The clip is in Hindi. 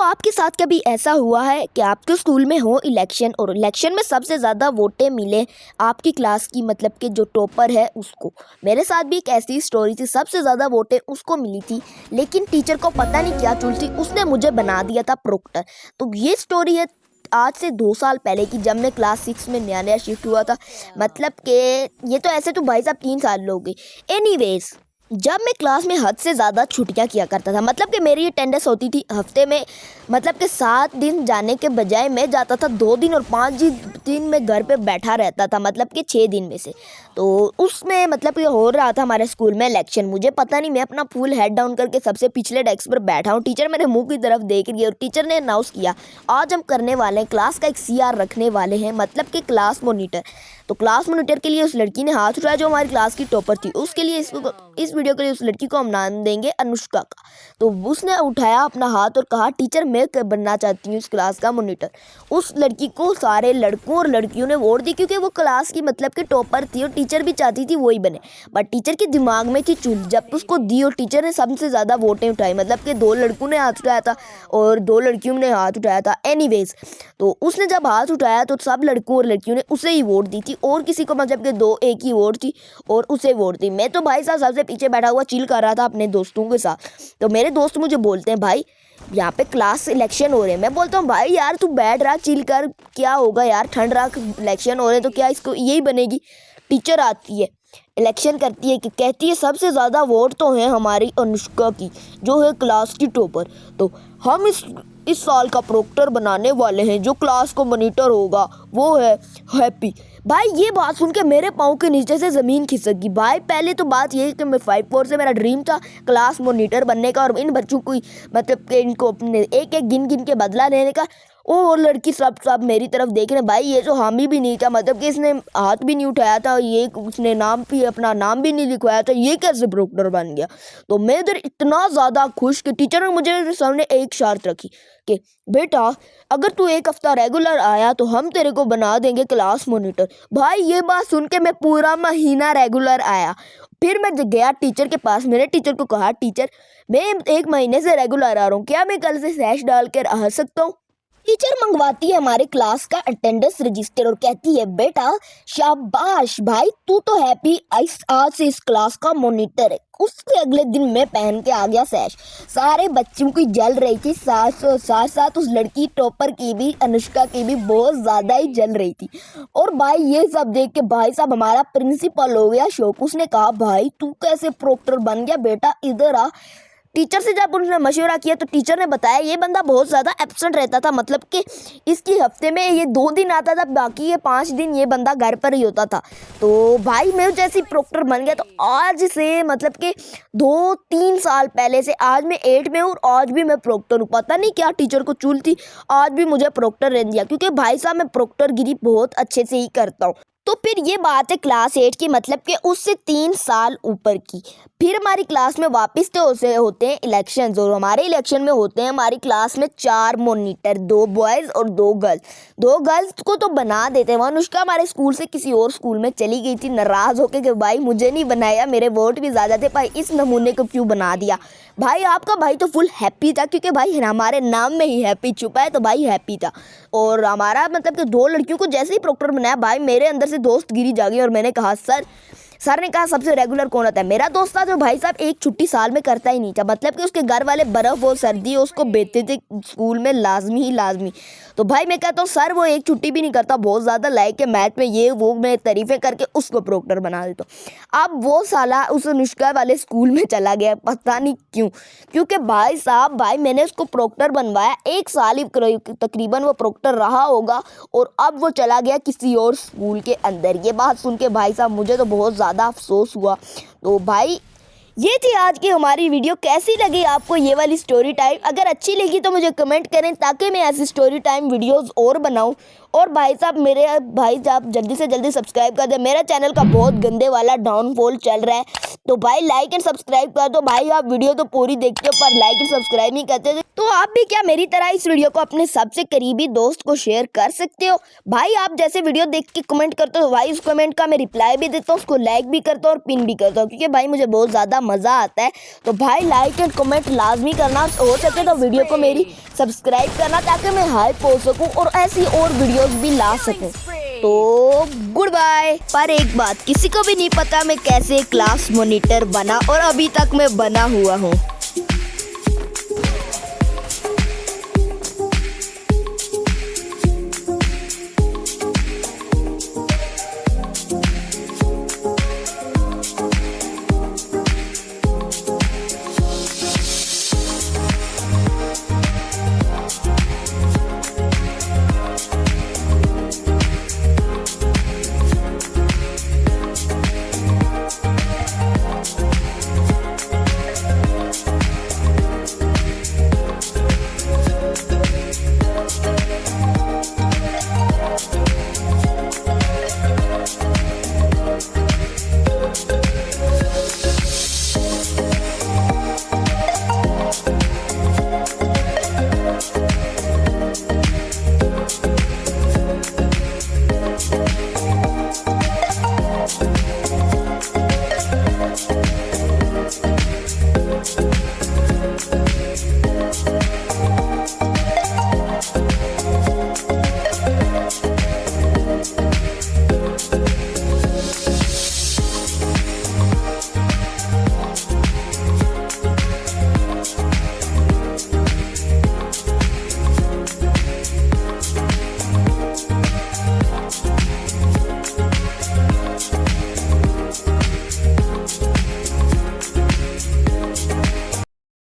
आपके साथ कभी ऐसा हुआ है कि आपके स्कूल में हो इलेक्शन और इलेक्शन में सबसे ज़्यादा वोटें मिले आपकी क्लास की, मतलब कि जो टॉपर है उसको। मेरे साथ भी एक ऐसी स्टोरी थी, सबसे ज़्यादा वोटें उसको मिली थी, लेकिन टीचर को पता नहीं क्या चुल थी, उसने मुझे बना दिया था प्रोक्टर। तो ये स्टोरी है आज से 2 साल पहले की, जब मैं क्लास 6 में नया नया शिफ्ट हुआ था। मतलब कि ये तो ऐसे तो भाई साहब 3 साल हो गए। एनीवेज, जब मैं क्लास में हद से ज़्यादा छुट्टियां किया करता था, मतलब कि मेरी अटेंडेंस होती थी हफ्ते में, मतलब कि 7 दिन जाने के बजाय मैं जाता था 2 दिन, और 5 दिन में घर पे बैठा रहता था, मतलब कि 6 दिन में से। तो उसमें मतलब कि हो रहा था हमारे स्कूल में इलेक्शन। मुझे पता नहीं, मैं अपना फुल हेड डाउन करके सबसे पिछले डेस्क पर बैठा हूँ। टीचर मेरे मुंह की तरफ देख रही है और टीचर ने अनाउंस किया, आज हम करने वाले हैं क्लास का एक सीआर रखने वाले हैं, मतलब कि क्लास मॉनिटर। तो क्लास मॉनिटर के लिए उस लड़की ने हाथ उठाया जो हमारी क्लास की टॉपर थी। उसके लिए इस वीडियो के लिए उस लड़की को हम नाम देंगे अनुष्का का। तो उसने उठाया अपना हाथ और कहा, टीचर मैं बनना चाहती हूँ इस क्लास का मॉनिटर। उस लड़की को सारे लड़कों और लड़कियों ने वोट दी, क्योंकि वो क्लास की मतलब कि टॉपर थी और टीचर भी चाहती थी वही बने। बट टीचर के दिमाग में थी चुल, जब उसको दी और टीचर ने सबसे ज़्यादा वोटें उठाई, मतलब कि 2 लड़कों ने हाथ उठाया था और 2 लड़कियों ने हाथ उठाया था। एनीवेज, तो उसने जब हाथ उठाया तो सब लड़कों और लड़कियों ने उसे ही वोट दी थी, और किसी को मतलब कि 2 एक ही वोट थी और उसे वोट दी। मैं तो भाई साहब सबसे पीछे बैठा हुआ चिल कर रहा था अपने दोस्तों के साथ। तो मेरे दोस्त मुझे बोलते हैं, भाई यहाँ पे क्लास इलेक्शन हो रहे हैं। मैं बोलता हूँ, भाई यार तू बैठ रहा, चिल कर, क्या होगा यार, ठंड रहा, इलेक्शन हो रहे हैं तो क्या इसको यही बनेगी। टीचर आती है, इलेक्शन करती है, कि कहती है सबसे ज़्यादा वोट तो हैं हमारी अनुष्का की, जो है क्लास की टॉपर। तो हम इस साल का प्रोक्टर बनाने वाले हैं, जो क्लास को मॉनिटर होगा वो है हैप्पी। भाई ये बात सुन के मेरे पाँव के नीचे से ज़मीन खिसक गई। भाई पहले तो बात ये है कि मैं 5 से मेरा ड्रीम था क्लास मॉनिटर बनने का, और इन बच्चों को मतलब कि इनको अपने एक एक गिन गिन के बदला लेने का। वो लड़की सब मेरी तरफ देख रहे। भाई ये जो हामी भी नहीं था, मतलब कि इसने हाथ भी नहीं उठाया था, ये उसने नाम भी अपना नाम भी नहीं लिखवाया था, ये कैसे प्रोक्टर बन गया। तो मैं इधर इतना ज़्यादा खुश कि टीचर ने मुझे सामने एक शर्त रखी कि बेटा अगर तू 1 हफ्ता रेगुलर आया तो हम तेरे को बना देंगे क्लास मॉनिटर। भाई ये बात सुन के मैं पूरा महीना रेगुलर आया। फिर मैं गया टीचर के पास, मेरे टीचर को कहा, टीचर मैं 1 महीने से रेगुलर आ रहा हूँ, क्या मैं कल से सैश डाल कर आ सकता हूँ। टीचर मंगवाती है हमारे क्लास का अटेंडेंस रजिस्टर और कहती है, बेटा शाबाश भाई, तू तो हैप्पी आज से इस क्लास का मॉनिटर है। उसके अगले दिन मैं पहन के आ गया सैश। सारे बच्चों की जल रही थी, साथ साथ उस लड़की टॉपर की भी, अनुष्का की भी बहुत ज़्यादा ही जल रही थी। और भाई ये सब देख के भाई साहब हमारा प्रिंसिपल हो गया शौक। उसने कहा, भाई तू कैसे प्रोक्टर बन गया, बेटा इधर आ। टीचर से जब उन्होंने मशवरा किया तो टीचर ने बताया, ये बंदा बहुत ज़्यादा एब्सेंट रहता था, मतलब कि इसकी हफ्ते में ये 2 दिन आता था, बाकी ये 5 दिन ये बंदा घर पर ही होता था। तो भाई मैं जैसे प्रोक्टर बन गया, तो आज से मतलब कि 2-3 साल पहले से आज मैं 8 में हूँ और आज भी मैं प्रोक्टर हूँ। पता नहीं क्या टीचर को चुल थी, आज भी मुझे प्रोक्टर रह दिया, क्योंकि भाई साहब मैं प्रोक्टर गिरी बहुत अच्छे से ही करता हूँ। तो फिर ये बात है क्लास 8 की, मतलब कि उससे 3 साल ऊपर की। फिर हमारी क्लास में वापस तो होते हैं इलेक्शंस, और हमारे इलेक्शन में होते हैं हमारी क्लास में 4 मॉनिटर, 2 बॉयज़ और 2 गर्ल्स। 2 गर्ल्स को तो बना देते हैं। अनुष्का हमारे स्कूल से किसी और स्कूल में चली गई थी नाराज़ होकर कि भाई मुझे नहीं बनाया, मेरे वोट भी ज़्यादा थे, भाई इस नमूने को क्यों बना दिया। भाई आपका भाई तो फुल हैप्पी था, क्योंकि भाई हमारे नाम में ही हैप्पी छुपा है, तो भाई हैप्पी था। और हमारा मतलब कि 2 लड़कियों को जैसे ही प्रोक्टर बनाया, भाई मेरे अंदर से दोस्तगिरी जागी और मैंने कहा, सर ने कहा सबसे रेगुलर कौन होता है। मेरा दोस्त था जो भाई साहब एक छुट्टी साल में करता ही नहीं था, मतलब कि उसके घर वाले बर्फ़ और सर्दी उसको भेजते थे स्कूल में लाजमी। तो भाई मैं कहता हूँ, सर वो एक छुट्टी भी नहीं करता, बहुत ज़्यादा लाइक है मैथ में, ये वो मैं तारीफ़ें करके उसको प्रोक्टर बना देता हूँ। अब वो साला उस अनुष्का वाले स्कूल में चला गया, पता नहीं क्यों, क्योंकि भाई साहब मैंने उसको प्रोक्टर बनवाया, 1 साल ही तकरीबन वो प्रोक्टर रहा होगा, और अब वो चला गया किसी और स्कूल के अंदर। ये बात सुन के भाई साहब मुझे तो बहुत ज़्यादा अफसोस हुआ। तो भाई ये थी आज की हमारी वीडियो। कैसी लगी आपको ये वाली स्टोरी टाइम? अगर अच्छी लगी तो मुझे कमेंट करें, ताकि मैं ऐसी स्टोरी टाइम वीडियोस और बनाऊं। और भाई साहब जल्दी से जल्दी सब्सक्राइब कर दे, मेरा चैनल का बहुत गंदे वाला डाउनफॉल चल रहा है। तो भाई लाइक एंड सब्सक्राइब कर दो। भाई आप वीडियो तो पूरी देखते हो पर लाइक एंड सब्सक्राइब नहीं करते, तो आप भी क्या मेरी तरह इस वीडियो को अपने सबसे करीबी दोस्त को शेयर कर सकते हो। भाई आप जैसे वीडियो देख के कमेंट करते हो, भाई उस कमेंट का मैं रिप्लाई भी देता हूँ, उसको लाइक भी करता हूँ और पिन भी करता हूँ, क्योंकि भाई मुझे बहुत ज़्यादा मज़ा आता है। तो भाई लाइक एंड कमेंट लाजमी करना, हो सके तो वीडियो को मेरी सब्सक्राइब करना ताकि मैं हाइप हो सकूँ और ऐसी और वीडियोस भी ला सकूँ। तो गुड बाय। पर एक बात, किसी को भी नहीं पता मैं कैसे क्लास मॉनिटर बना और अभी तक मैं बना हुआ हूँ।